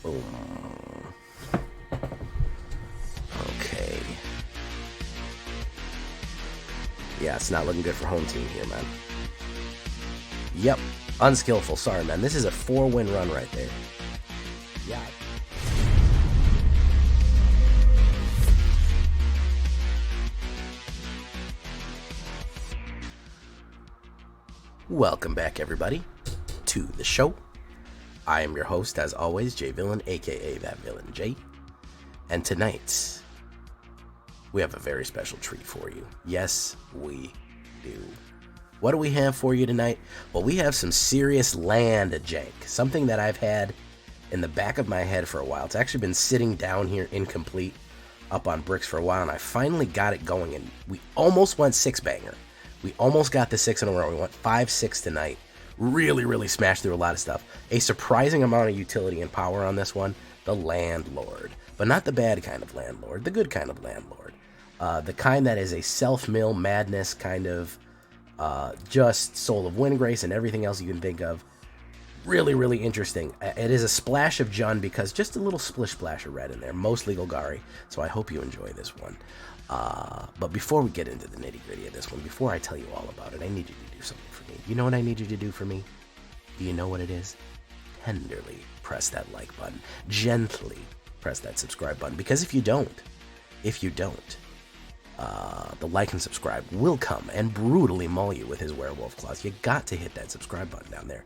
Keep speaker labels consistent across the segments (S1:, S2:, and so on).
S1: Boom. Okay. Yeah, it's not looking good for home team here, man. Yep. Unskillful. Sorry, man. This is a 4-win run right there. Yeah. Welcome back, everybody, to the show. I am your host, as always, J Villain, aka That Villain J. And tonight, we have a very special treat for you. Yes, we do. What do we have for you tonight? Well, we have some serious land jank, something that I've had in the back of my head for a while. It's actually been sitting down here incomplete up on bricks for a while, and I finally got it going, and we almost went 6-banger. We almost got the 6 in a row. We went 5-6 tonight. Really smashed through a lot of stuff. A surprising amount of utility and power on this one. The Landlord. But not the bad kind of Landlord. The good kind of Landlord. The kind that is a self-mill madness kind of just Soul of Windgrace and everything else you can think of. Really interesting. It is a splash of Jund because just a little splish splash of red in there. Mostly Golgari. So I hope you enjoy this one. But before we get into the nitty-gritty of this one, before I tell you all about it, I need you to do something for me. You know what I need you to do for me? Do you know what it is? Tenderly press that like button. Gently press that subscribe button. Because if you don't, the like and subscribe will come and brutally maul you with his werewolf claws. You got to hit that subscribe button down there.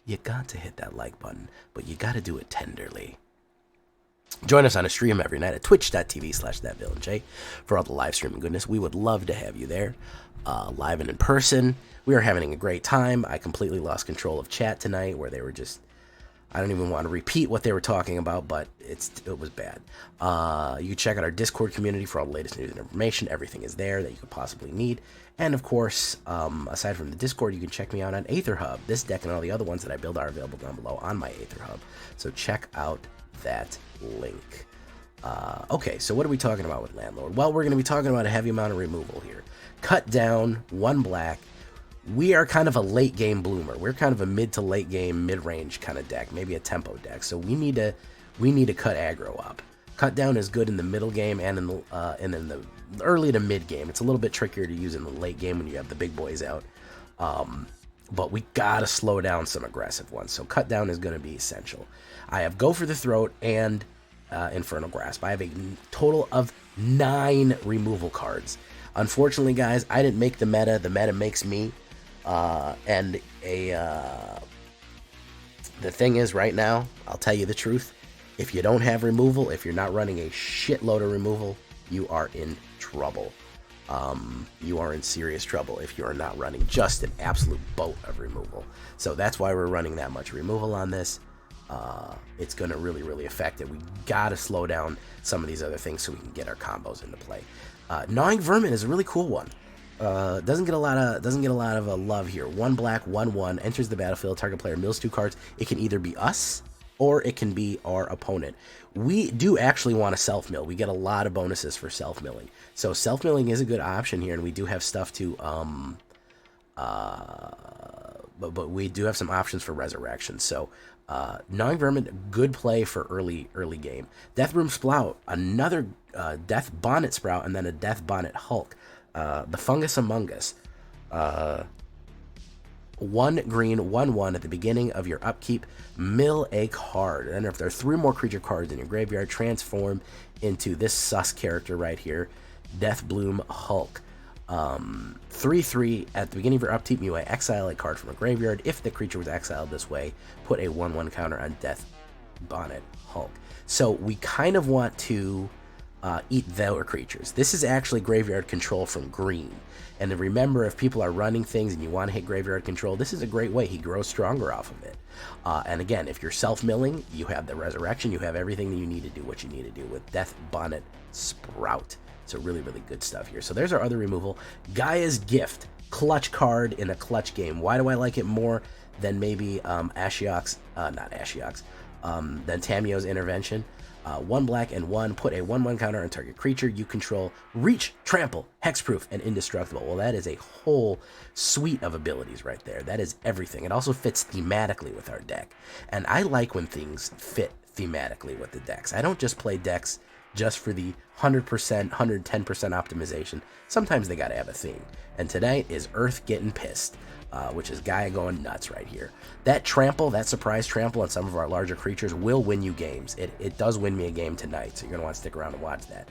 S1: You got to hit that like button, but you got to do it tenderly. Join us on a stream every night at twitch.tv/thatvillainj for all the live streaming goodness. We would love to have you there, live and in person. We are having a great time. I completely lost control of chat tonight where they were just, I don't even want to repeat what they were talking about, but it was bad. You can check out our Discord community for all the latest news and information. Everything is there that you could possibly need. And of course, aside from the Discord, you can check me out on AetherHub. This deck and all the other ones that I build are available down below on my AetherHub. So check out that link. Okay, so what are we talking about with Landlord? Well, we're going to be talking about a heavy amount of removal here. Cut down, 1 black. We are kind of a late game bloomer. We're kind of a mid to late game, mid-range kind of deck, maybe a tempo deck. So we need to cut aggro up. Cut down is good in the middle game and in the early to mid game. It's a little bit trickier to use in the late game when you have the big boys out. But we gotta slow down some aggressive ones. So cut down is going to be essential. I have Go for the Throat and Infernal Grasp. I have a total of 9 removal cards. Unfortunately, guys, I didn't make the meta. The meta makes me. The thing is, right now, I'll tell you the truth. If you don't have removal, if you're not running a shitload of removal, you are in trouble. You are in serious trouble if you are not running just an absolute boat of removal. So that's why we're running that much removal on this. It's going to really affect it. We got to slow down some of these other things so we can get our combos into play. Gnawing Vermin is a really cool one. Doesn't get a lot of love here. 1 black, 1/1 enters the battlefield. Target player mills 2 cards. It can either be us or it can be our opponent. We do actually want to self-mill. We get a lot of bonuses for self-milling. So self-milling is a good option here, and we do have stuff to but we do have some options for resurrection. So Gnawing Vermin, good play for early game. Deathbroom Sprout, another Deathbonnet Sprout, and then a Deathbonnet Hulk. The Fungus Among Us. 1 green, 1/1 at the beginning of your upkeep. Mill a card. And if there are 3 more creature cards in your graveyard, transform into this sus character right here, Deathbloom Hulk. 3/3 at the beginning of your upkeep, you may exile a card from a graveyard. If the creature was exiled this way, put a 1/1 counter on Deathbonnet Hulk. So we kind of want to eat their creatures. This is actually graveyard control from green. And then remember, if people are running things and you want to hit graveyard control, this is a great way. He grows stronger off of it. And again, if you're self-milling, you have the resurrection, you have everything that you need to do what you need to do with Deathbonnet Sprout. So really good stuff here. So there's our other removal. Gaea's Gift, clutch card in a clutch game. Why do I like it more than maybe than Tamiyo's Intervention? 1 black and 1, put a 1/1 counter on target creature you control. Reach, trample, hexproof, and indestructible. Well, that is a whole suite of abilities right there. That is everything. It also fits thematically with our deck. And I like when things fit thematically with the decks. I don't just play decks just for the 100%, 110% optimization. Sometimes they gotta have a theme. And tonight is Earth getting pissed, which is Gaea going nuts right here. That trample, that surprise trample on some of our larger creatures will win you games. It does win me a game tonight, so you're gonna want to stick around and watch that.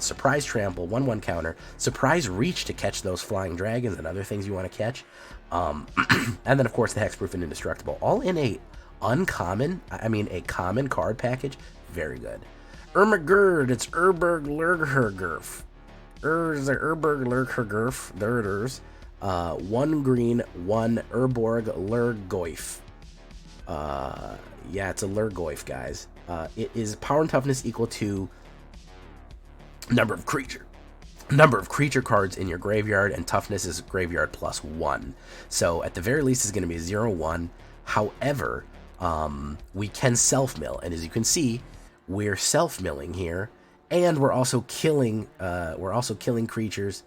S1: Surprise trample, 1/1 counter, surprise reach to catch those flying dragons and other things you want to catch. And then of course the hexproof and indestructible, all in a common card package. Very good. Ermagerd, it's Urborg Lhurgoyf. Urborg Lhurgoyf. There it is. 1 green, 1 Urborg Lhurgoyf. Yeah, it's a Lhurgoyf, guys. It is power and toughness equal to number of creature cards in your graveyard, and toughness is graveyard +1. So at the very least, it's going to be a 0/1. However, we can self-mill, and as you can see, we're self-milling here, and we're also killing creatures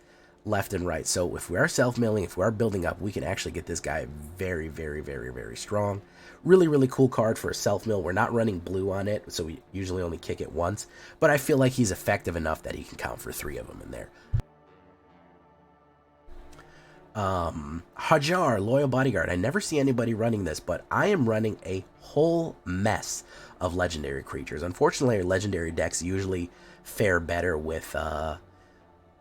S1: left and right. So if we are self-milling, if we are building up, we can actually get this guy very, very, very, very strong. Really, really cool card for a self-mill. We're not running blue on it, so we usually only kick it once, but I feel like he's effective enough that he can count for 3 of them in there. Hajar, Loyal Bodyguard. I never see anybody running this, but I am running a whole mess of legendary creatures. Unfortunately, our legendary decks usually fare better with,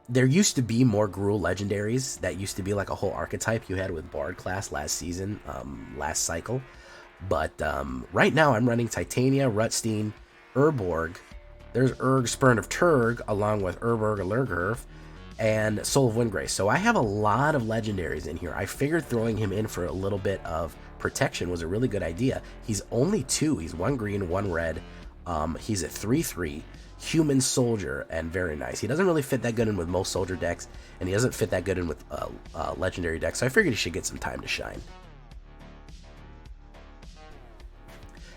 S1: there used to be more Gruul legendaries. That used to be like a whole archetype you had with Bard class last season, last cycle. But right now I'm running Titania, Rutstein, Urborg. There's Uurg, Spurn of Turg, along with Urborg Lhurgoyf, and Soul of Windgrace. So I have a lot of legendaries in here. I figured throwing him in for a little bit of protection was a really good idea. He's only 2. He's 1 green, 1 red. He's a 3/3 human soldier, and very nice. He doesn't really fit that good in with most soldier decks, and he doesn't fit that good in with legendary decks, so I figured he should get some time to shine.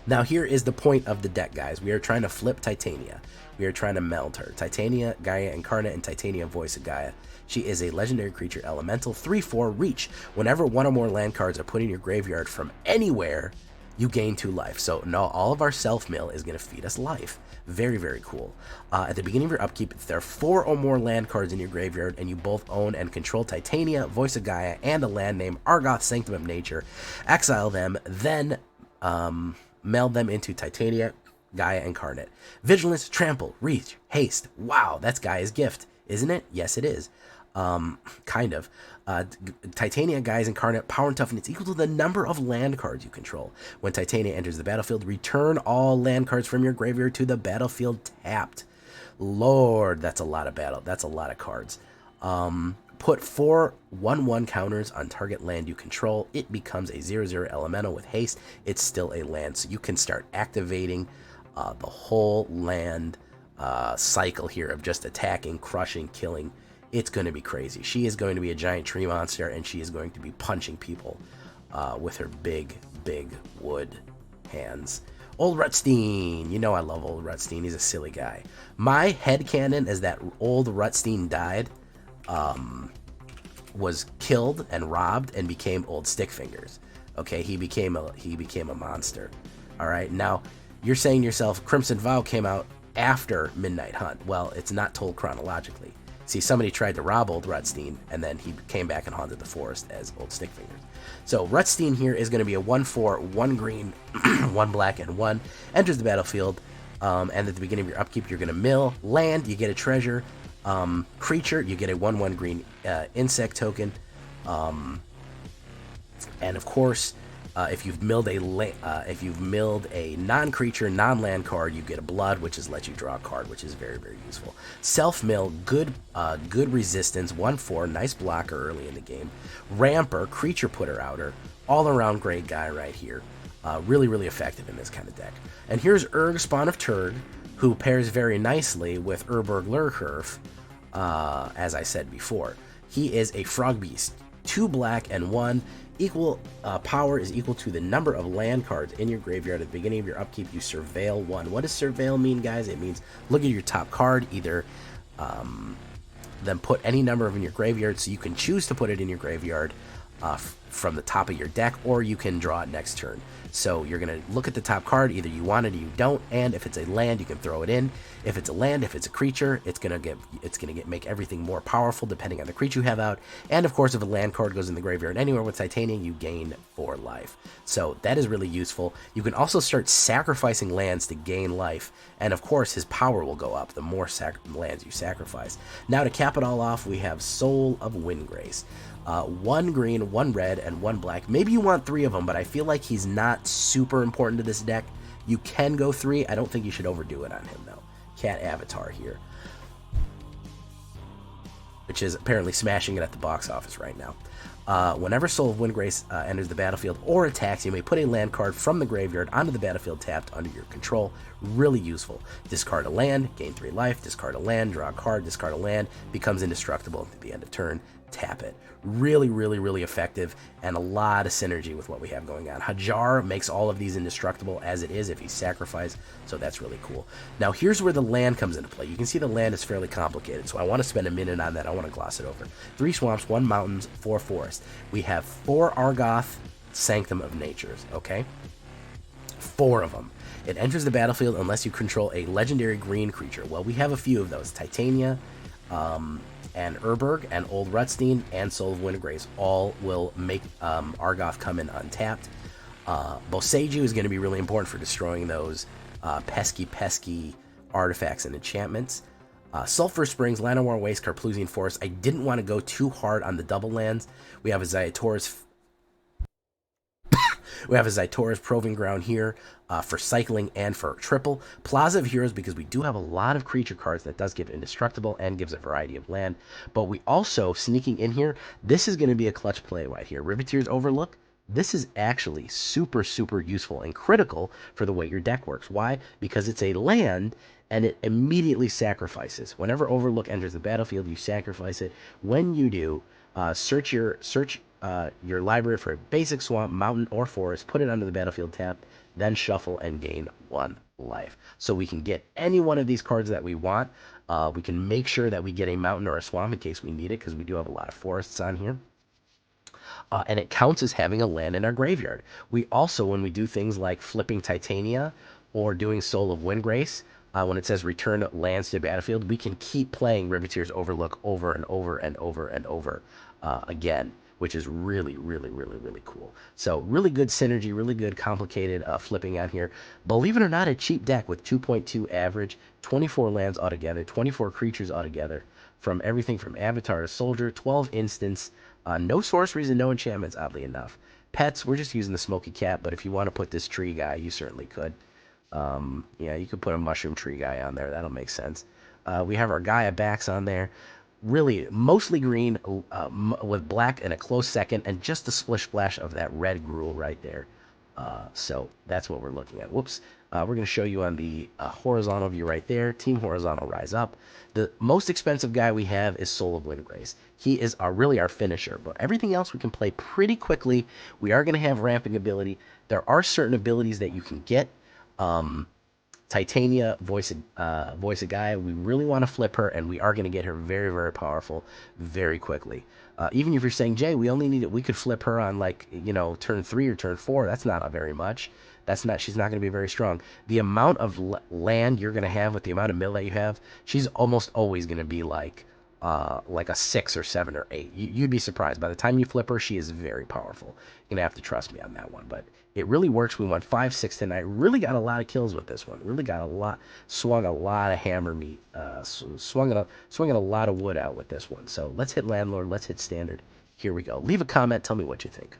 S1: Now here is the point of the deck, guys. We are trying to flip Titania. We are trying to meld her. Titania, Gaea Incarnate, and Titania Voice of Gaea. She is a legendary creature elemental, 3/4 reach. Whenever 1 or more land cards are put in your graveyard from anywhere, you gain 2 life. So no, all of our self-mill is going to feed us life. Very, very cool. At the beginning of your upkeep, if there are 4 or more land cards in your graveyard and you both own and control Titania, Voice of Gaea, and a land name Argoth, Sanctum of Nature, exile them, then meld them into Titania, Gaea Incarnate. Vigilance, Trample, Reach, Haste. Wow, that's Gaea's gift, isn't it? Yes, it is. Kind of. Titania, Gaea's Incarnate, power and toughness equal to the number of land cards you control. When Titania enters the battlefield, return all land cards from your graveyard to the battlefield tapped. Lord, that's a lot of that's a lot of cards. Put 4 1/1 counters on target land you control. It becomes a 0/0 elemental with haste. It's still a land, so you can start activating the whole land cycle here of just attacking, crushing, killing. It's going to be crazy. She is going to be a giant tree monster, and she is going to be punching people with her big, big wood hands. Old Rutstein. You know I love Old Rutstein. He's a silly guy. My headcanon is that Old Rutstein died, was killed and robbed, and became Old Stickfingers. Okay, he became a monster. All right, now you're saying to yourself, Crimson Vow came out after Midnight Hunt. Well, it's not told chronologically. See, somebody tried to rob Old Rutstein, and then he came back and haunted the forest as Old Stickfingers. So Rutstein here is going to be a 1/4, 1 green, 1 black, and 1. Enters the battlefield, and at the beginning of your upkeep, you're going to mill. Land, you get a treasure. Creature, you get a 1/1 green insect token. And of course, if you've milled a non-creature, non-land card, you get a blood, which is let you draw a card, which is very, very useful. Self-mill, good resistance, 1/4, nice blocker early in the game. Ramper, creature putter outer, all-around great guy right here. Really, really effective in this kind of deck. And here's Uurg, Spawn of Turg, who pairs very nicely with Urborg Lhurgoyf, as I said before. He is a frog beast, 2 black and 1. Equal power is equal to the number of land cards in your graveyard. At the beginning of your upkeep, you surveil 1. What does surveil mean, guys? It means look at your top card, either then put any number in your graveyard, so you can choose to put it in your graveyard, from the top of your deck, or you can draw it next turn. So you're going to look at the top card, either you want it or you don't, and if it's a land, you can throw it in. If it's a land, if it's a creature, it's going to make everything more powerful depending on the creature you have out. And of course, if a land card goes in the graveyard anywhere with Titania, you gain 4 life. So that is really useful. You can also start sacrificing lands to gain life, and of course, his power will go up the more lands you sacrifice. Now to cap it all off, we have Soul of Windgrace. 1 green, 1 red, and 1 black. Maybe you want 3 of them, but I feel like he's not super important to this deck. You can go 3. I don't think you should overdo it on him, though. Cat Avatar here, which is apparently smashing it at the box office right now. Whenever Soul of Windgrace enters the battlefield or attacks, you may put a land card from the graveyard onto the battlefield tapped under your control. Really useful. Discard a land, gain 3 life. Discard a land, draw a card. Discard a land, becomes indestructible at the end of turn. Tap it. Really, really, really effective, and a lot of synergy with what we have going on. Hajar makes all of these indestructible as it is if he's sacrificed, so that's really cool. Now here's where the land comes into play. You can see the land is fairly complicated, so I want to spend a minute on that. I want to gloss it over. 3 swamps, 1 mountains, 4 forests. We have 4 Argoth Sanctum of Natures, okay? 4 of them. It enters the battlefield unless you control a legendary green creature. Well, we have a few of those. Titania, and Urborg, and Old Rutstein, and Soul of Windgrace all will make Argoth come in untapped. Boseiju is going to be really important for destroying those pesky artifacts and enchantments. Sulfurous Springs, Llanowar Waste, Carplusian Forest. I didn't want to go too hard on the double lands. We have a Ziatora's Proving Ground here for cycling and for triple. Plaza of Heroes, because we do have a lot of creature cards that does give indestructible and gives a variety of land. But we also, sneaking in here, this is going to be a clutch play right here. Riveteers Overlook. This is actually super, super useful and critical for the way your deck works. Why? Because it's a land and it immediately sacrifices. Whenever Overlook enters the battlefield, you sacrifice it. When you do, search your library for a basic swamp, mountain, or forest, put it under the battlefield tab, then shuffle and gain 1 life. So we can get any one of these cards that we want. We can make sure that we get a mountain or a swamp in case we need it, because we do have a lot of forests on here. And it counts as having a land in our graveyard. We also, when we do things like flipping Titania or doing Soul of Windgrace, when it says return lands to the battlefield, we can keep playing Riveteers Overlook over and over and over and over again, which is really, really, really, really cool. So really good synergy, really good complicated flipping out here. Believe it or not, a cheap deck with 2.2 average, 24 lands altogether, 24 creatures altogether, from everything from Avatar to Soldier, 12 instants, no sorceries and no enchantments, oddly enough. Pets, we're just using the Smoky Cat, but if you want to put this tree guy, you certainly could. Yeah, you could put a mushroom tree guy on there. That'll make sense. We have our Gaea backs on there. Really, mostly green with black and a close second, and just a splish splash of that red gruel right there. So that's what we're looking at. Whoops. We're going to show you on the horizontal view right there. Team Horizontal Rise Up. The most expensive guy we have is Soul of Windgrace. He is really our finisher, but everything else we can play pretty quickly. We are going to have ramping ability. There are certain abilities that you can get. Titania, Voice of Gaea, we really want to flip her, and we are going to get her very, very powerful very quickly. Even if you're saying, Jay, we only need it, we could flip her on, like, turn 3 or turn 4. That's not very much. She's not going to be very strong. The amount of land you're going to have with the amount of mill that you have, she's almost always going to be like a 6 or 7 or 8. You'd be surprised. By the time you flip her, she is very powerful. You're going to have to trust me on that one, but it really works. We went 5, 6 tonight. Really got a lot of kills with this one. Really got swung a lot of hammer meat. Swinging a lot of wood out with this one. So let's hit Landlord. Let's hit Standard. Here we go. Leave a comment. Tell me what you think.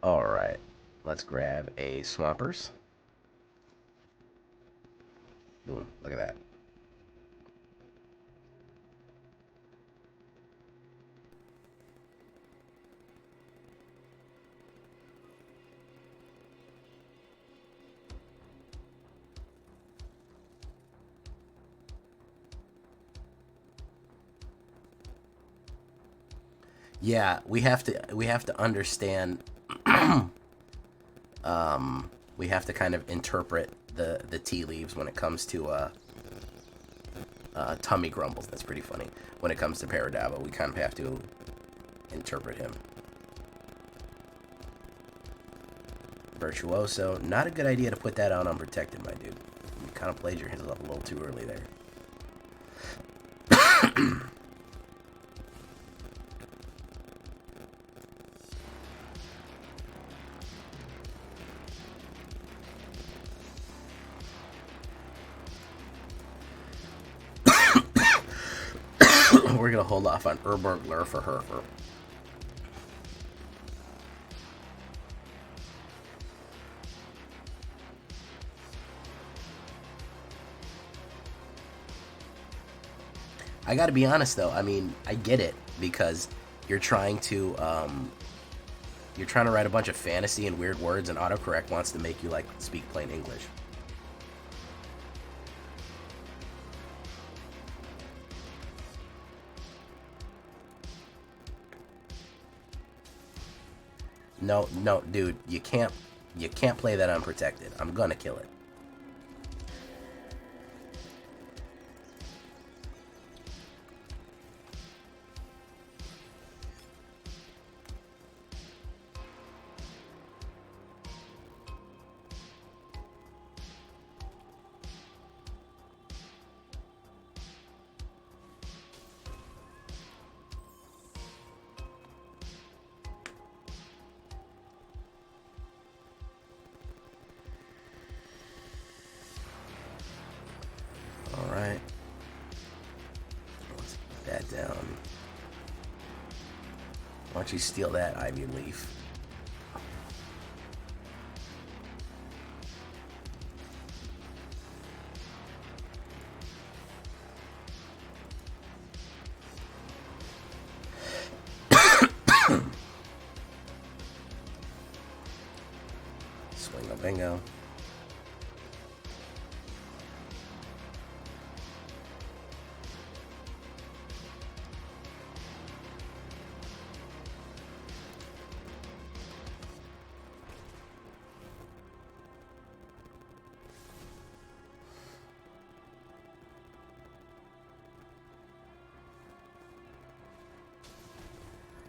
S1: All right. Let's grab a Swampers. Boom, look at that. Yeah, we have to understand. We have to kind of interpret the tea leaves when it comes to tummy grumbles. That's pretty funny. When it comes to Paradaba, we kind of have to interpret him. Virtuoso, not a good idea to put that out unprotected, my dude. You kind of played your hands up a little too early there. We're gonna hold off on Urborg Lhurgoyf for her. I gotta be honest though, I mean, I get it, because you're trying to write a bunch of fantasy and weird words, and autocorrect wants to make you, like, speak plain English. No, dude, you can't play that unprotected. I'm gonna kill it. Alright. Let's put that down. Why don't you steal that Ivy Leaf? Swing a bingo.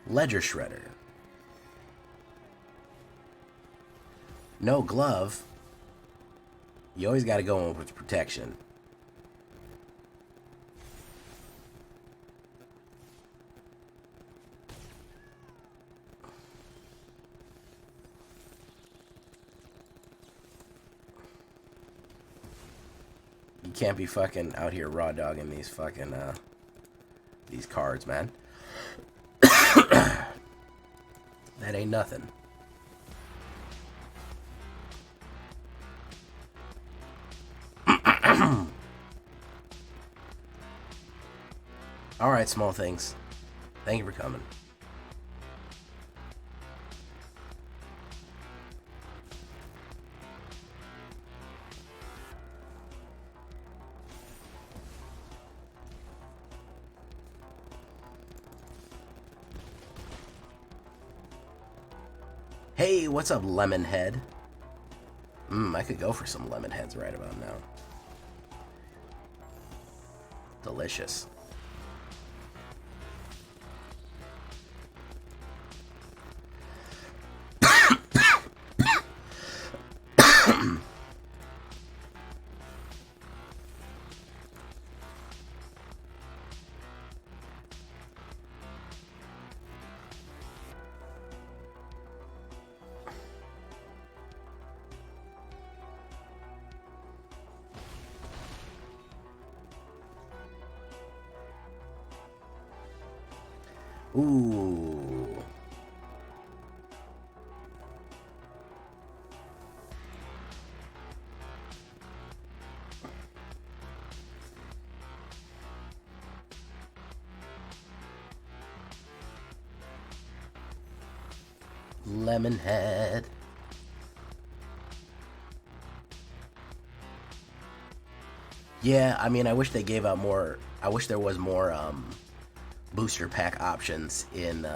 S1: Ledger Shredder. No glove. You always got to go in with protection. You can't be fucking out here raw dogging these fucking these cards, man. That ain't nothing. Alright, small things. Thank you for coming. Hey, what's up, Lemonhead? I could go for some lemon heads right about now. Delicious. Ooh. Lemonhead. Yeah, I mean, I wish they gave out more. I wish there was more booster pack options in.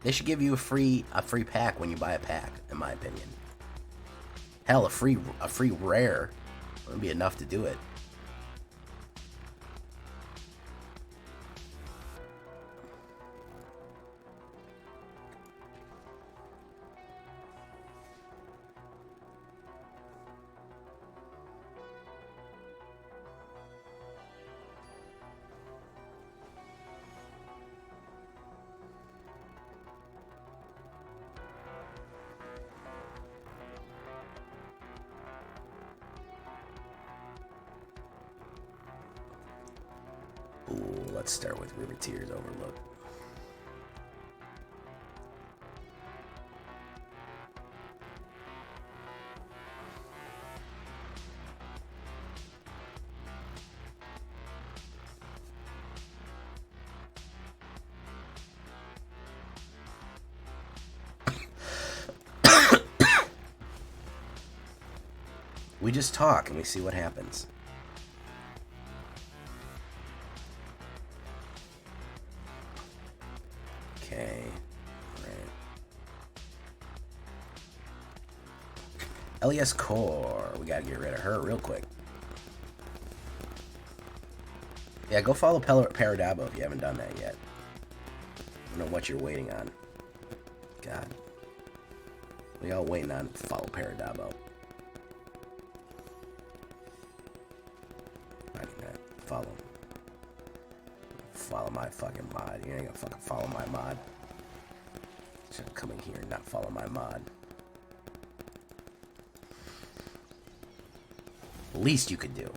S1: They should give you a free pack when you buy a pack, in my opinion. Hell, a free rare would be enough to do it. Ooh, let's start with Riveteers Overlook. We just talk and we see what happens. Okay, right. LES Core, we gotta get rid of her real quick. Yeah, go follow Paradabo if you haven't done that yet. I don't know what you're waiting on. God. We all waiting on follow Paradabo. Follow my fucking mod. You ain't gonna fucking follow my mod. Should come in here and not follow my mod. Least you could do.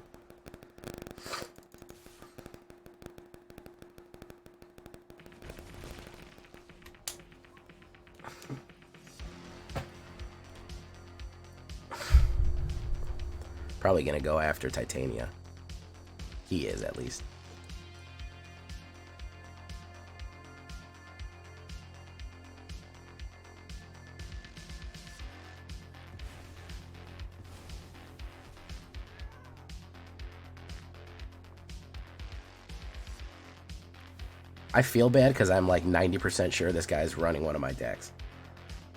S1: Probably gonna go after Titania. He is, at least. I feel bad because I'm like 90% sure this guy's running one of my decks.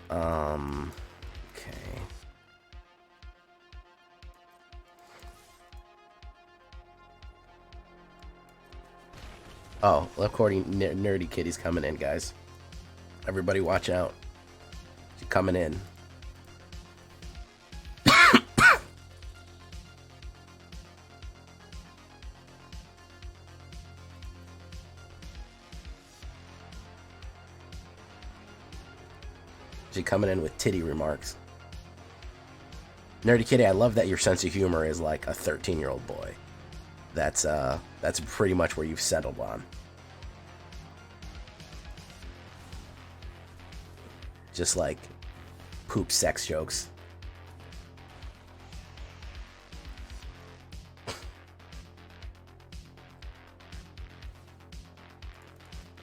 S1: Okay. Oh, according Nerdy Kitty's coming in, guys. Everybody watch out. She's coming in. She's coming in with titty remarks. Nerdy Kitty, I love that your sense of humor is like a 13-year-old boy. That's pretty much where you've settled on. Just like poop sex jokes.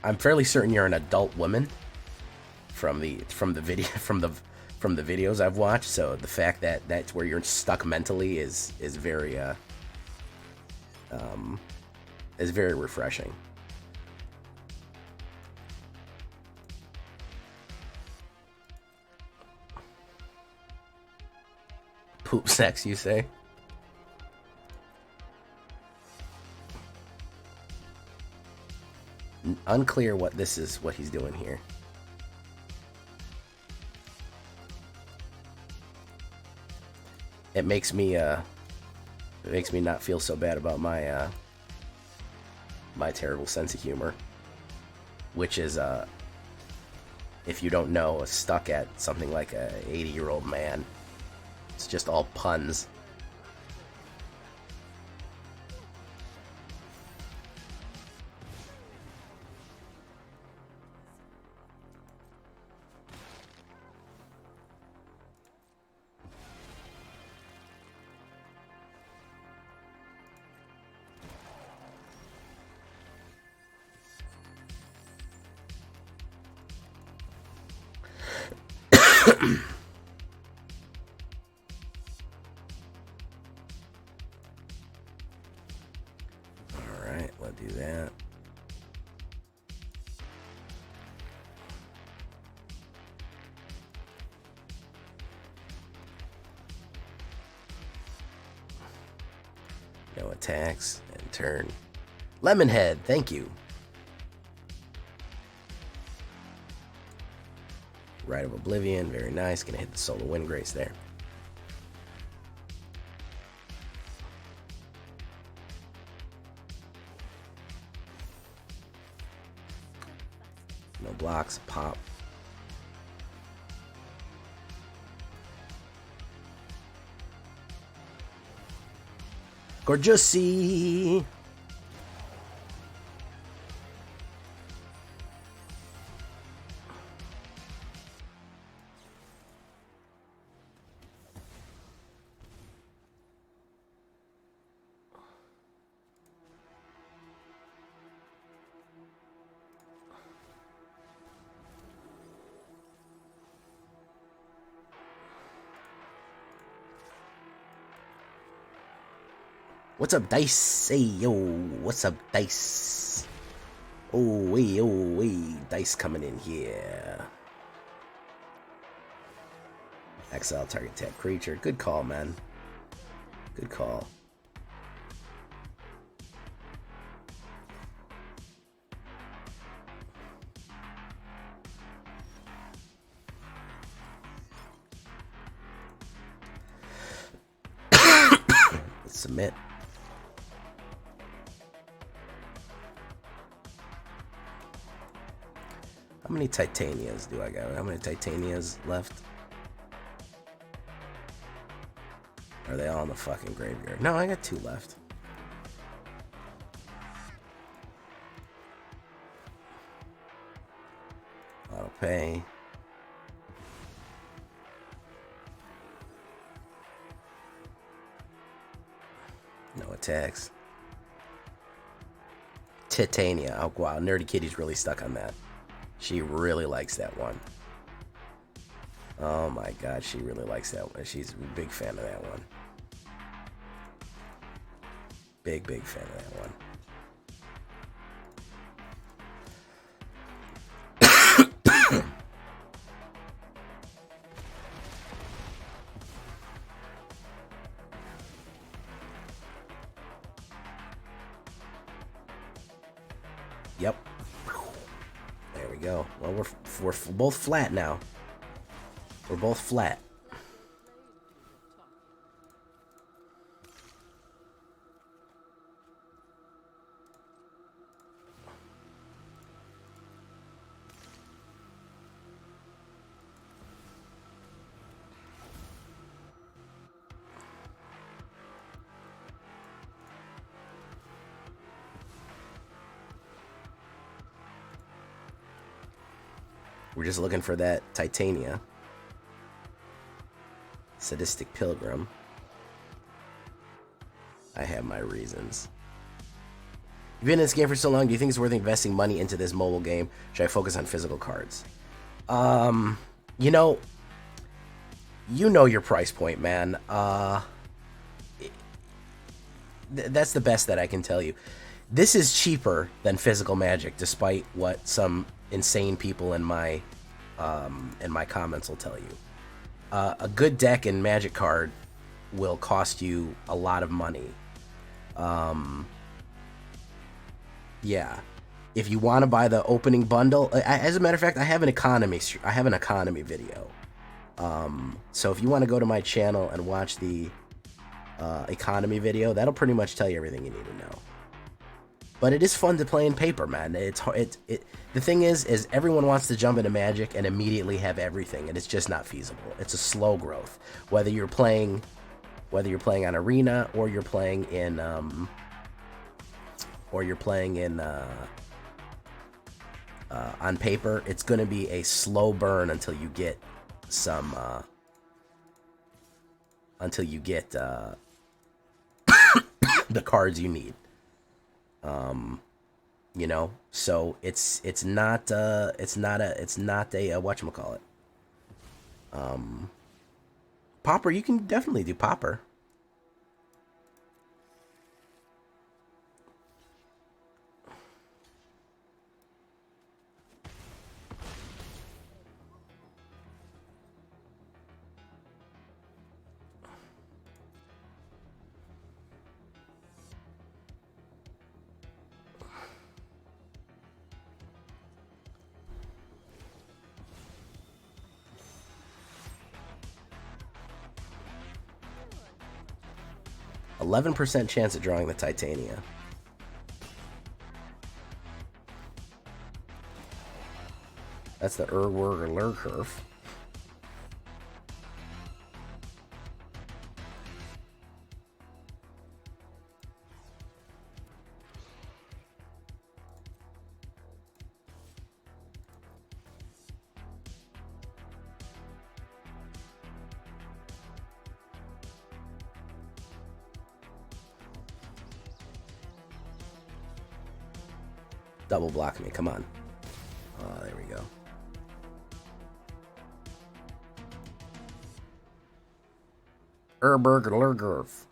S1: I'm fairly certain you're an adult woman from the videos I've watched, so the fact that that's where you're stuck mentally is very refreshing. Poop sex, you say? Unclear what he's doing here. It makes me not feel so bad about my my terrible sense of humor, which is if you don't know, stuck at something like a 80-year-old man. It's just all puns. Alright, let's do that. No attacks and turn. Lemonhead, thank you. Rite of Oblivion, very nice. Gonna hit the Soul of Windgrace there. No blocks, pop. Gorgeousy. What's up, Dice? Hey, yo, what's up, Dice? Oh, hey, Dice coming in here. Exile target tap creature. Good call, man. Good call. Let's submit. How many Titanias do I got? How many Titanias left? Are they all in the fucking graveyard? No, I got 2 left. Auto pay. No attacks. Titania. Oh wow, Nerdy Kitty's really stuck on that. She really likes that one. Oh my god, she really likes that one. She's a big fan of that one. Big fan of that one. Yep. There we go. Well, we're both flat now. We're both flat. We're just looking for that Titania. Sadistic Pilgrim. I have my reasons. You've been in this game for so long, do you think it's worth investing money into this mobile game? Should I focus on physical cards? You know your price point, man. That's the best that I can tell you. This is cheaper than physical Magic, despite what some insane people in my comments will tell you. A good deck and Magic card will cost you a lot of money. Yeah, if you want to buy the opening bundle, as a matter of fact, I have an economy video. So if you want to go to my channel and watch the economy video, that'll pretty much tell you everything you need to know. But it is fun to play in paper, man. The thing is everyone wants to jump into Magic and immediately have everything, and it's just not feasible. It's a slow growth. Whether you're playing on Arena or you're playing in on paper, it's going to be a slow burn until you get some the cards you need. You know, so it's not a whatchamacallit. Popper, you can definitely do Popper. %11 chance of drawing the Titania. That's the Urborg Lhurgoyf. Double block me, come on. Oh, there we go. Urborg Lhurgoyf.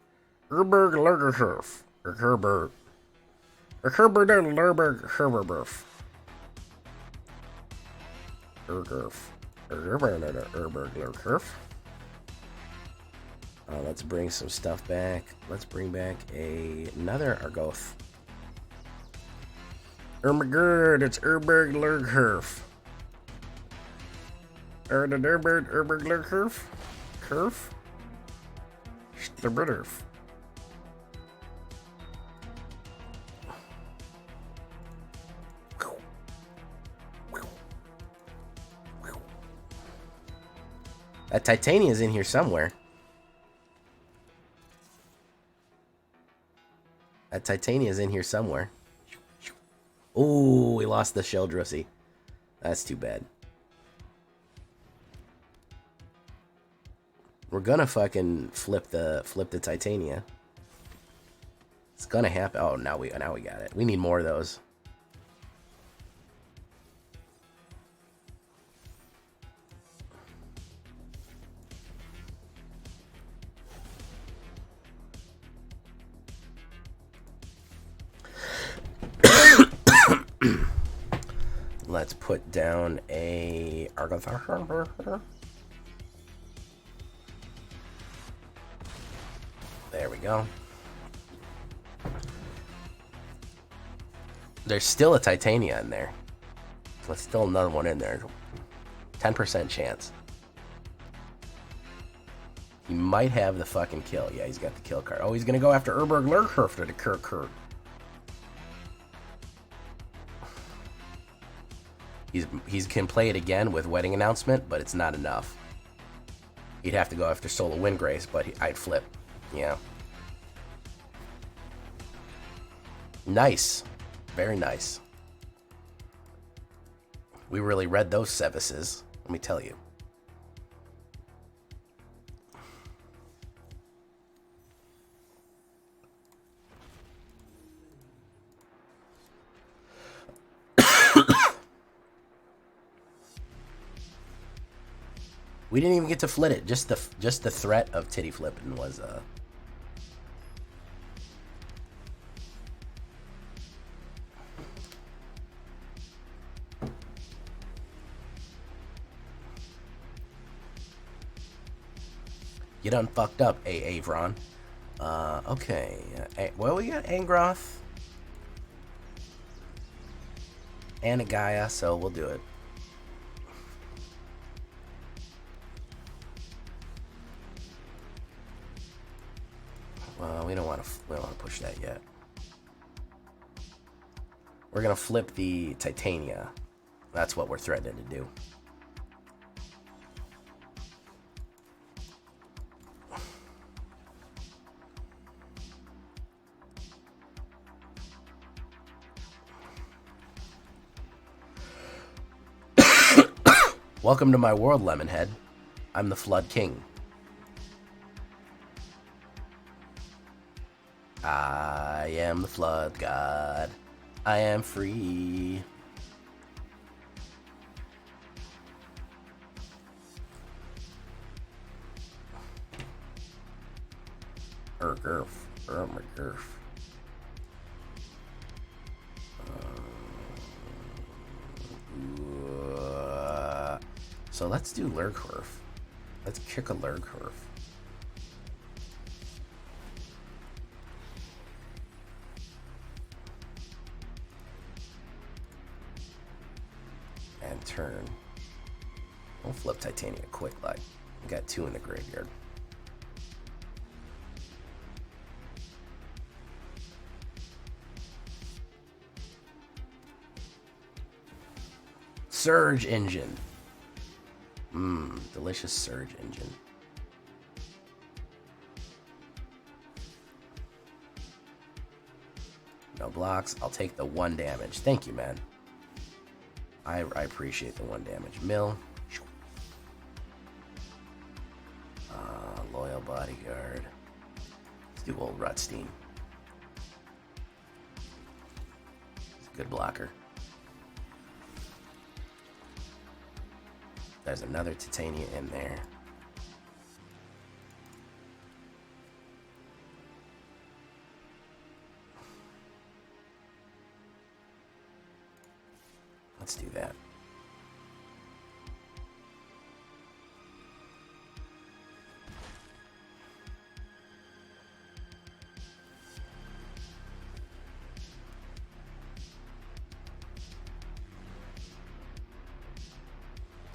S1: Urborg Lhurgoyf. Urborg. Urborg Lhurgoyf. Urborg Lhurgoyf. Let's bring some stuff back. Let's bring back another Argoth. Oh my god, it's Urborg Lhurgoyf. Urborg Lhurgoyf? Curve? The British. That Titania's in here somewhere. That Titania's in here somewhere. Oh, we lost the Sheldrosy. That's too bad. We're gonna fucking flip the Titania. It's gonna happen. Oh, now we got it. We need more of those. Let's put down a Argoth. There we go. There's still a Titania in there. There's still another one in there. 10% chance. He might have the fucking kill. Yeah, he's got the kill card. Oh, he's gonna go after Urborg Lhurgoyf to the Kurk. He can play it again with Wedding Announcement, but it's not enough. He'd have to go after Soul of Windgrace, but I'd flip. Yeah. Nice. Very nice. We really read those Sevices, let me tell you. We didn't even get to flit it. Just the threat of titty flipping was You done fucked up, Avron. Okay. Well, we got Angroth and a Gaea, so we'll do it. Well, we don't want to push that yet. We're gonna flip the Titania. That's what we're threatening to do. Welcome to my world, Lemonhead. I'm the Flood King. I am the Flood God. I am free. Urborg Lhurgoyf. So let's do Lhurgoyf. Let's kick a Lhurgoyf. And turn. We'll flip Titania quick, like. We got 2 in the graveyard. Surge Engine. Delicious Surge Engine. No blocks. I'll take the 1 damage. Thank you, man. I appreciate the 1 damage. Mill. Loyal Bodyguard. Let's do Old Rutstein. He's a good blocker. There's another Titania in there. Let's do that.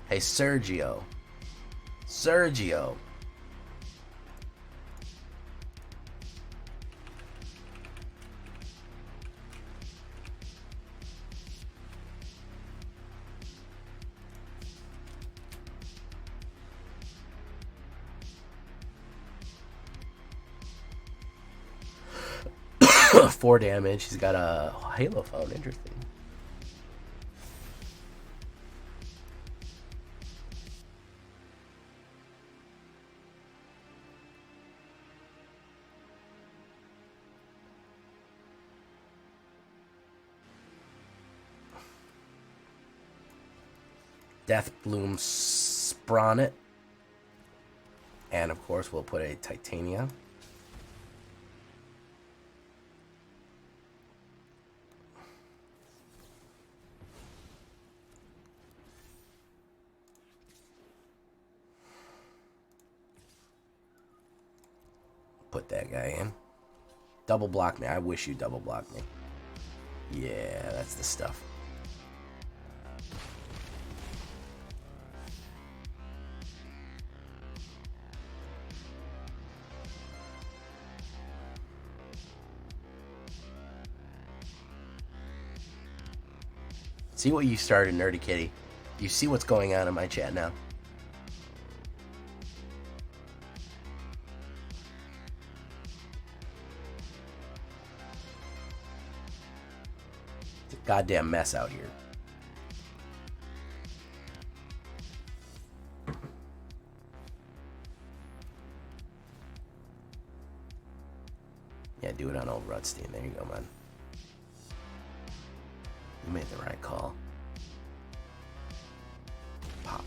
S1: Hey, Sergio. Sergio. Four damage. He's got a Halo phone. Interesting. Deathbloom Sprout. And of course we'll put a Titania. Put that guy in. Double block me. I wish you double block me. Yeah, that's the stuff. See what you started, Nerdy Kitty. You see what's going on in my chat now. It's a goddamn mess out here. Yeah, do it on Old Rutstein. There you go, man. You made the right call. Pop.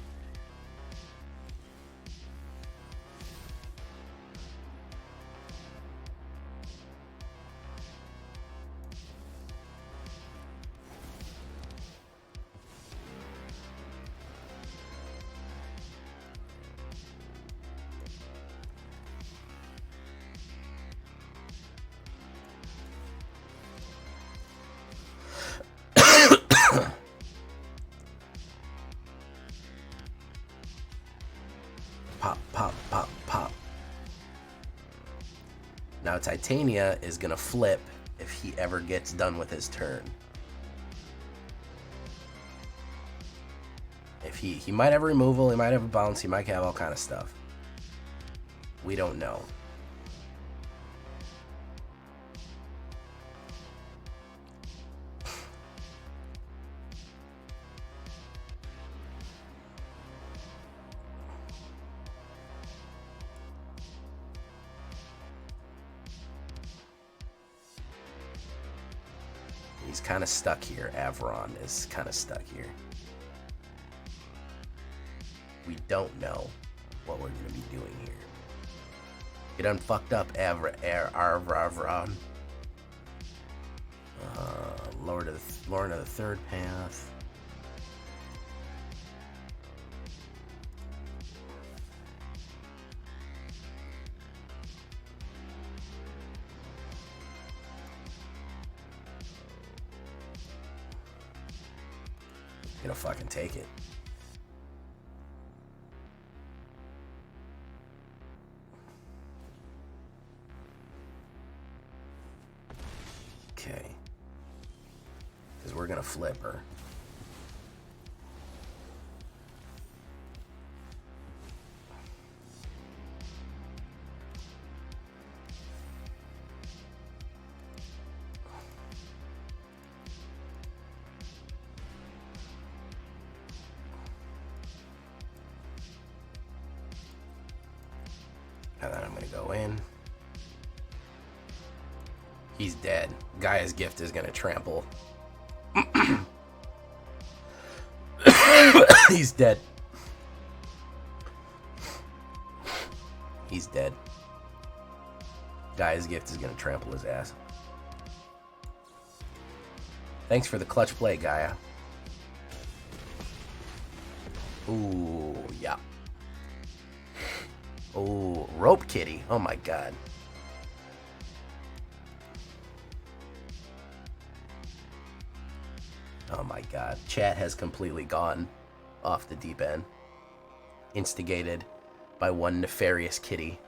S1: Pop, pop, pop, pop. Now Titania is gonna flip if he ever gets done with his turn. If he might have removal, he might have a bounce, he might have all kind of stuff. We don't know. He's kind of stuck here. Avron is kind of stuck here. We don't know what we're going to be doing here. You done fucked up, Arvron. Lord of the Third Path. Gonna fucking take it. Okay. Because we're gonna flip her. And then I'm gonna go in. He's dead. Gaia's gift is gonna trample. He's dead. He's dead. Gaia's gift is gonna trample his ass. Thanks for the clutch play, Gaea. Ooh, yeah. Oh, rope kitty. Oh my god. Oh my god. Chat has completely gone off the deep end. Instigated by one nefarious kitty.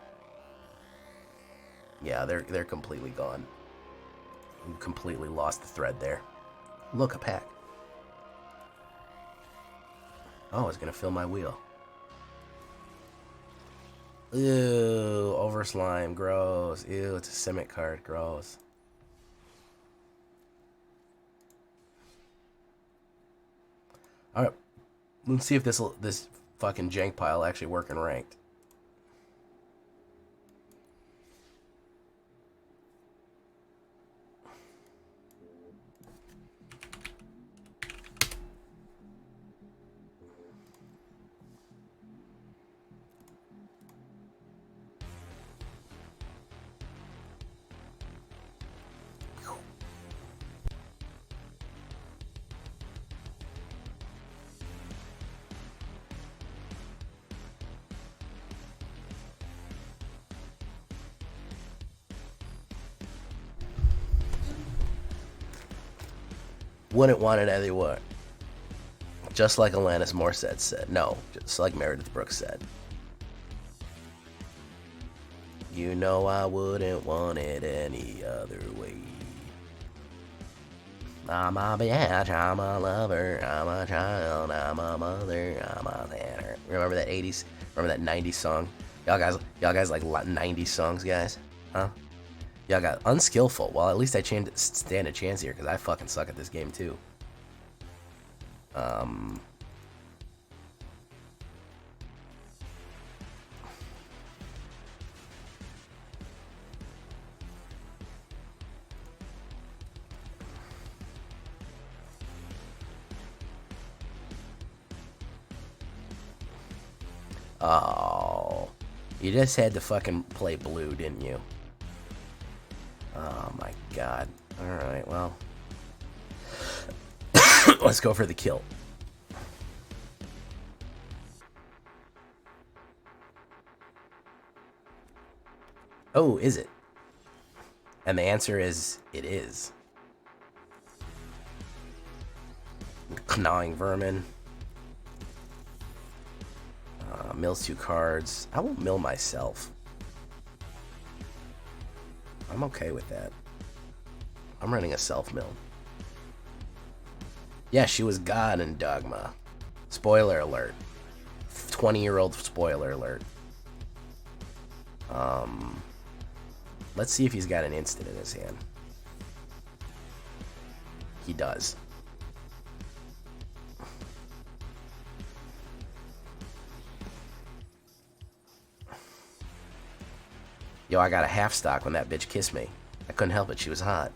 S1: Yeah, they're completely gone. We completely lost the thread there. Look, a pack. Oh, it's gonna fill my wheel. Ew, over slime, gross. Ew, it's a Simic card, gross. Alright, let's see if this fucking jank pile actually work in ranked. Wouldn't want it anywhere. Just like Alanis Morissette said. No, just like Meredith Brooks said. You know I wouldn't want it any other way. I'm a bitch, I'm a lover, I'm a child, I'm a mother, I'm a tanner. Remember that 80s? Remember that 90s song? Y'all guys like 90s songs, guys? Huh? Y'all got unskillful. Well, at least I stand a chance here because I fucking suck at this game too. Oh, you just had to fucking play blue, didn't you? Oh my god. Alright, well. Let's go for the kill. Oh, is it? And the answer is, it is. Gnawing Vermin. Mills 2 cards. I will mill myself. I'm okay with that. I'm running a self-mill. Yeah, she was God in Dogma. Spoiler alert. 20-year-old spoiler alert. Let's see if he's got an instant in his hand. He does. Yo, I got a half stock when that bitch kissed me. I couldn't help it, she was hot.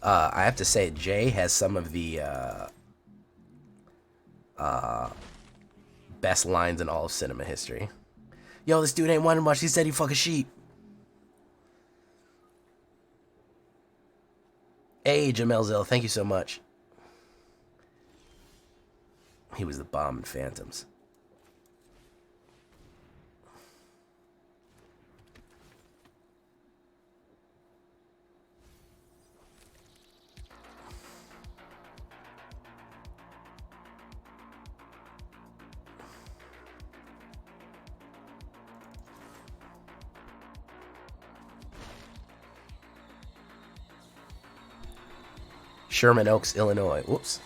S1: I have to say, Jay has some of the best lines in all of cinema history. Yo, this dude ain't wondering much. He said he fuck a sheep. Hey, Jamelzil, thank you so much. He was the bomb in Phantoms. Sherman Oaks, Illinois. Whoops.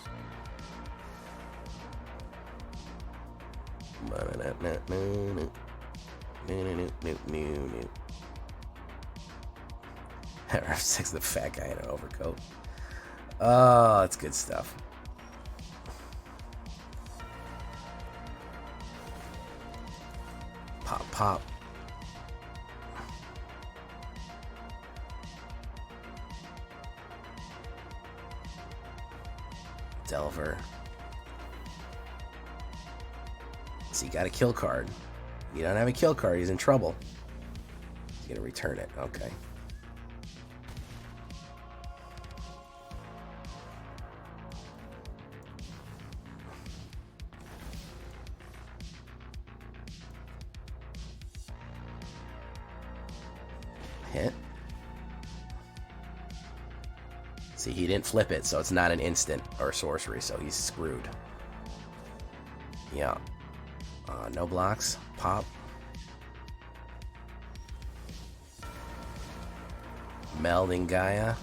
S1: Six, the fat guy in an overcoat. Oh, that's good stuff. Pop, pop. Delver. So you got a kill card. You don't have a kill card, he's in trouble. He's gonna return it. Okay. Hit. See, he didn't flip it, so it's not an instant or sorcery, so he's screwed. Yeah. No blocks. Pop. Melding Gaea.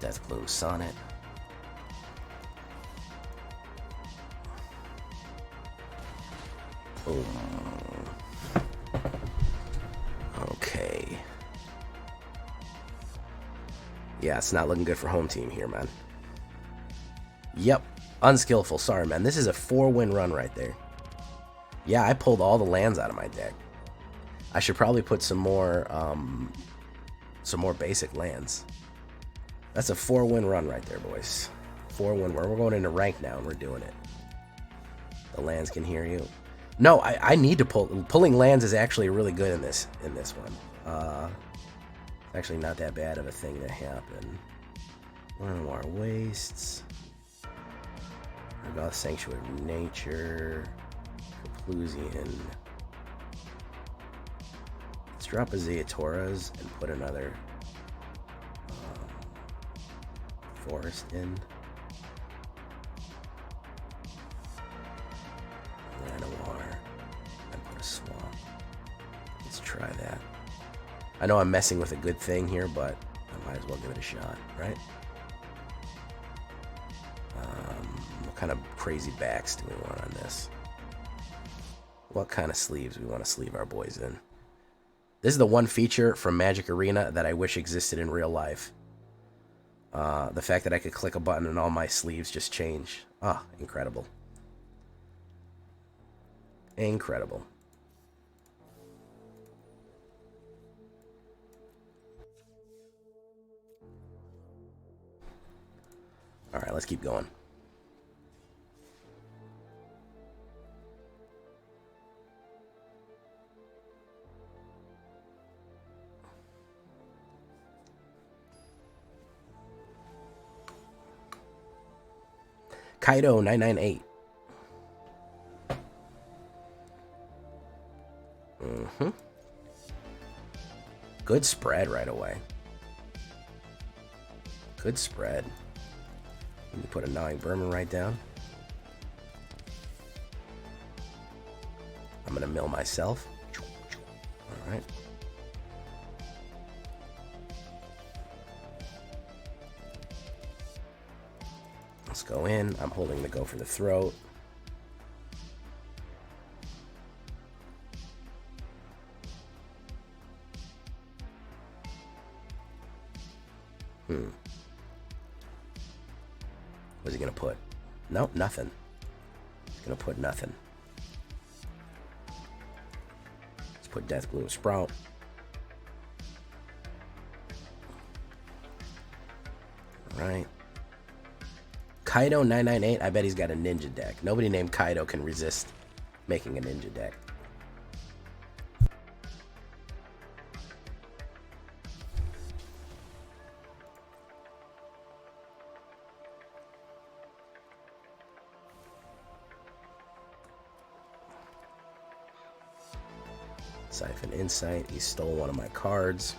S1: Deathbloom Sonnet. Boom. Okay. Yeah, it's not looking good for home team here, man. Yep. Unskillful. Sorry, man. This is a 4-win run right there. Yeah, I pulled all the lands out of my deck. I should probably put some more basic lands. That's a 4-win run right there, boys. 4-win run. We're going into rank now, and we're doing it. The lands can hear you. No, I need to pull. Pulling lands is actually really good in this one. It's actually not that bad of a thing to happen. Llanowar Wastes. Argoth Sanctuary of Nature. Kaplusian. Let's drop a Ziatora's and put another forest in. Llanowar. And put a swamp. Let's try that. I know I'm messing with a good thing here, but I might as well give it a shot, right? What kind of crazy backs do we want on this? What kind of sleeves we want to sleeve our boys in? This is the one feature from Magic Arena that I wish existed in real life. The fact that I could click a button and all my sleeves just change. Ah, incredible. Incredible. All right, let's keep going. Kaido 998. Good spread right away. Good spread. Let me put a Gnawing Vermin right down. I'm gonna mill myself. All right. Let's go in. I'm holding the Go for the Throat. What's he gonna put? Nope, nothing. He's gonna put nothing. Let's put Deathbonnet Sprout. Right. Kaido 998, I bet he's got a ninja deck. Nobody named Kaido can resist making a ninja deck. Siphon Insight, he stole one of my cards.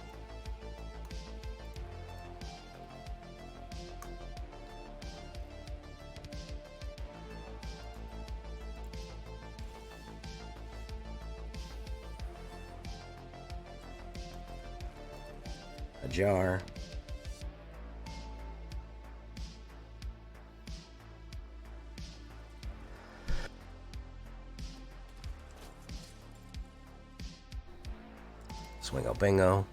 S1: Hajar. Swingo Bingo.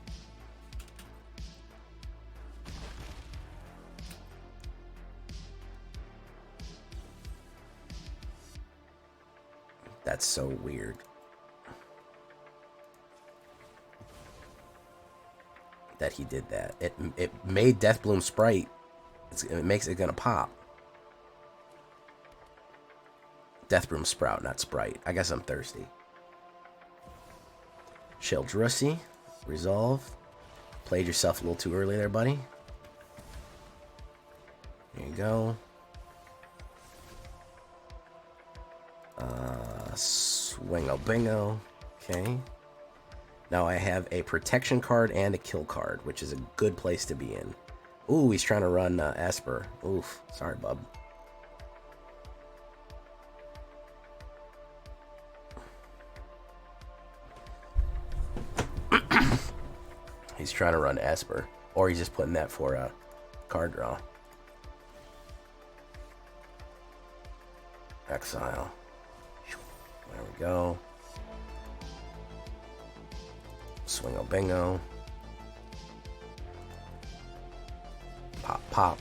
S1: That's so weird. That he did that. It made Deathbloom Sprite. It makes it gonna pop. Deathbloom Sprout, not Sprite. I guess I'm thirsty. Sheldrussi, Resolve. Played yourself a little too early there, buddy. There you go. Swingo Bingo. Okay. Now I have a protection card and a kill card, which is a good place to be in. Ooh, he's trying to run Esper. Oof. Sorry, bub. He's trying to run Esper. Or he's just putting that for a card draw. Exile. There we go. Swingo Bingo. Pop, pop.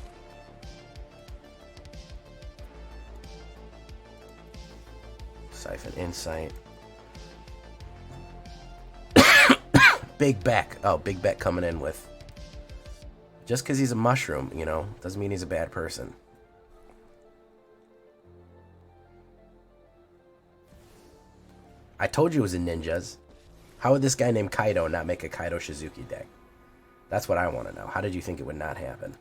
S1: Siphon Insight. Big Beck. Oh, Big Beck coming in with... Just because he's a mushroom, you know, doesn't mean he's a bad person. I told you it was a ninjas. How would this guy named Kaido not make a Kaido Shizuki deck? That's what I want to know. How did you think it would not happen?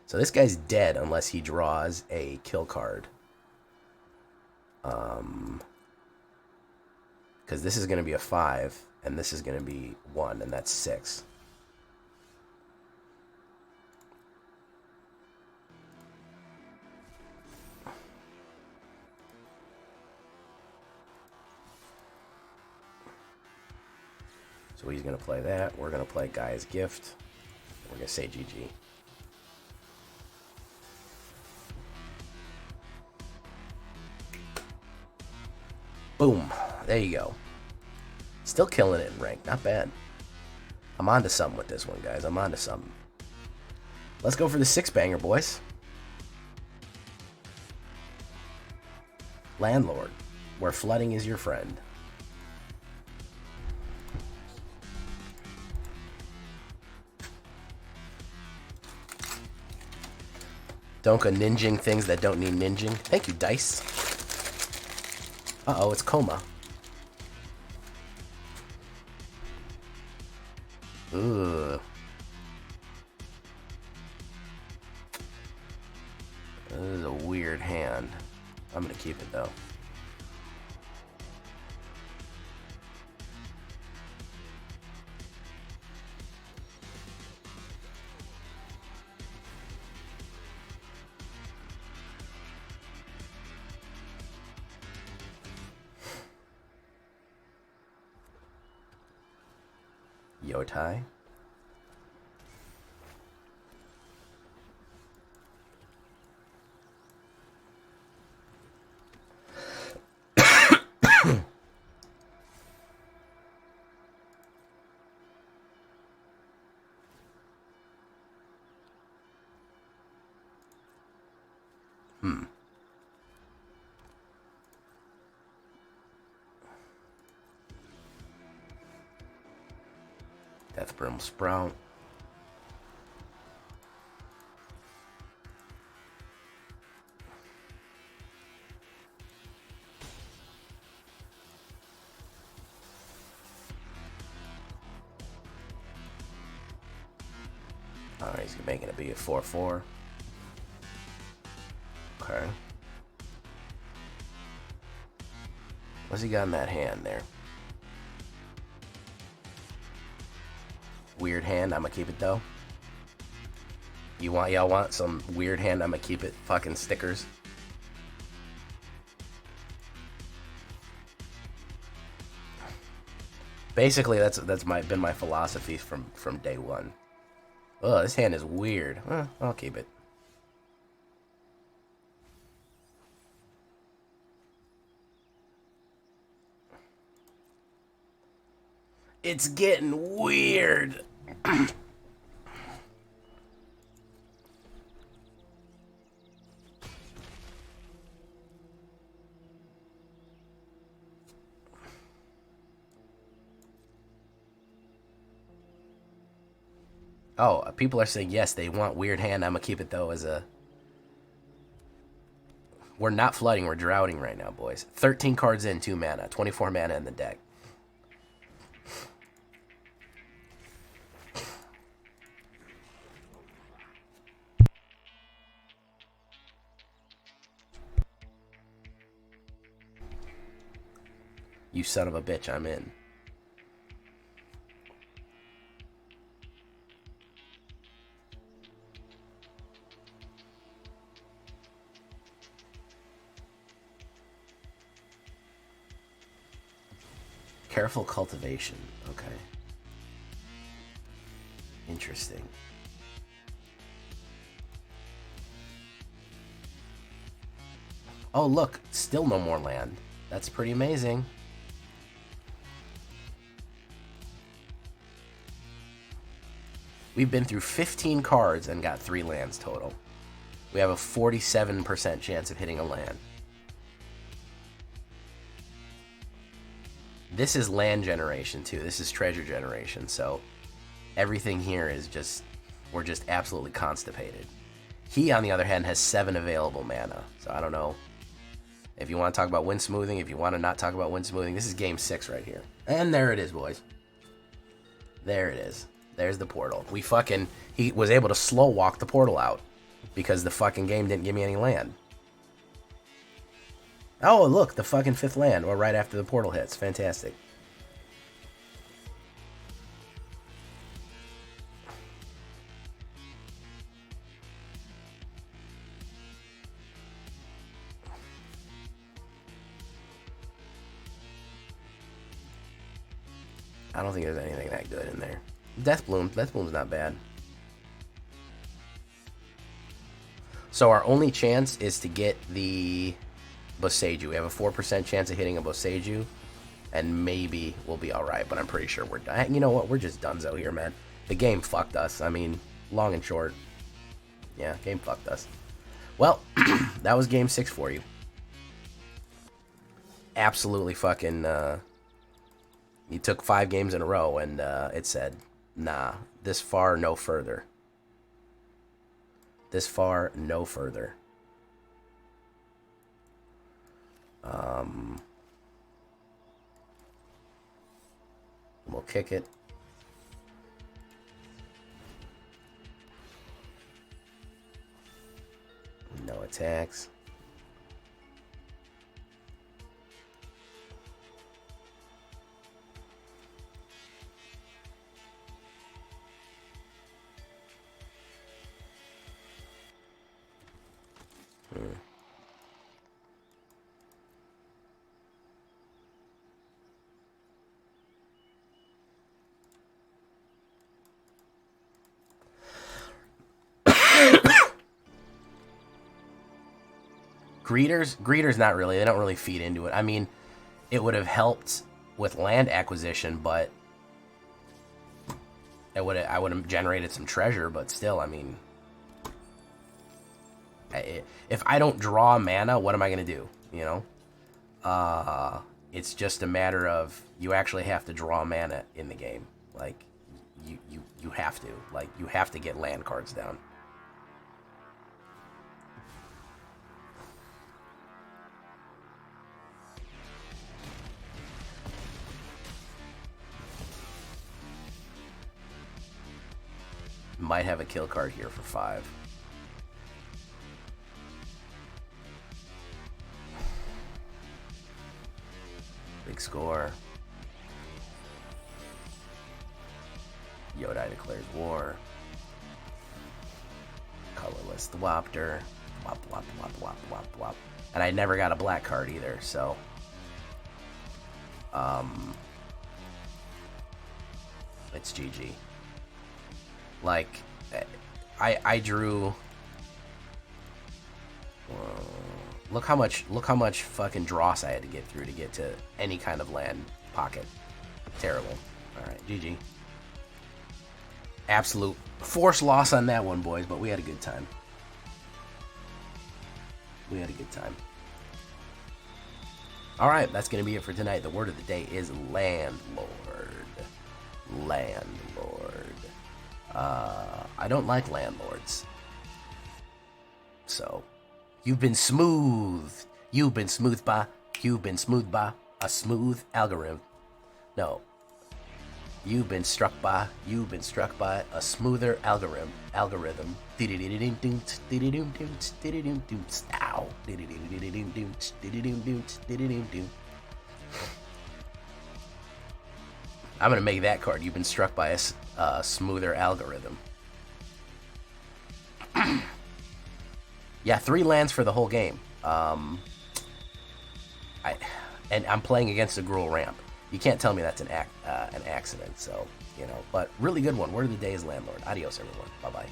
S1: So this guy's dead unless he draws a kill card. Because this is going to be a 5, and this is going to be 1, and that's 6. So he's going to play that. We're going to play Gaea's Gift. We're going to say GG. Boom. There you go. Still killing it in rank. Not bad. I'm on to something with this one, guys. I'm on to something. Let's go for the 6-banger, boys. Landlord, where flooding is your friend. Don't go ninjing things that don't need ninjing. Thank you, Dice. Uh-oh, it's Coma. Ugh. This is a weird hand. I'm gonna keep it, though. Yotai. Infernal Sprout. Alright, he's making it be a 4-4. Okay. What's he got in that hand there? Weird hand, I'ma keep it though. Y'all want some weird hand, I'ma keep it fucking stickers? Basically, that's been my philosophy from day one. Oh, this hand is weird. I'll keep it. It's getting weird. Oh, people are saying yes, they want weird hand. I'm gonna keep it though as a... We're not flooding, we're droughting right now, boys. 13 cards in, 2 mana. 24 mana in the deck. You son of a bitch, I'm in. Careful cultivation. Okay. Interesting. Oh, look. Still no more land. That's pretty amazing. We've been through 15 cards and got 3 lands total. We have a 47% chance of hitting a land. This is land generation too. This is treasure generation. So everything here is just, we're just absolutely constipated. He, on the other hand, has 7 available mana. So I don't know if you want to talk about wind smoothing, if you want to not talk about wind smoothing. This is game 6 right here. And there it is, boys. There it is. There's the portal. He was able to slow walk the portal out because the fucking game didn't give me any land. Oh, look, the fucking 5th land, or right after the portal hits. Fantastic. I don't think there's anything that good in there. Deathbloom's not bad. So our only chance is to get the Boseiju. We have a 4% chance of hitting a Boseiju, and maybe we'll be alright, but I'm pretty sure we're done. You know what? We're just donezo here, man. The game fucked us. I mean, long and short. Yeah, game fucked us. Well, that was game 6 for you. Absolutely fucking... you took 5 games in a row, and it said, nah, this far, no further. This far, no further. We'll kick it. No attacks. Greeters, not really. They don't really feed into it. I mean, it would have helped with land acquisition, but I would have generated some treasure. But still, I mean, if I don't draw mana, what am I gonna do? You know, it's just a matter of you actually have to draw mana in the game. Like, you have to. Like, you have to get land cards down. Might have a kill card here for 5. Big score. Yodai declares war. Colorless Thwopter. Wop, wop, wop, wop, wop, wop. And I never got a black card either, so... It's GG. Like, I drew... Look how much fucking dross I had to get through to get to any kind of land pocket. Terrible. Alright, GG. Absolute forced loss on that one, boys, but we had a good time. We had a good time. Alright, that's going to be it for tonight. The word of the day is landlord. Landlord. I don't like landlords. So, you've been smooth. You've been smooth by. You've been smooth by a smooth algorithm. No. You've been struck by a smoother algorithm. I'm gonna make that card. You've been struck by a smoother algorithm. Yeah, 3 lands for the whole game. And I'm playing against a Gruul ramp. You can't tell me that's an accident, so, you know. But really good one. Word of the day is landlord. Adios, everyone. Bye-bye.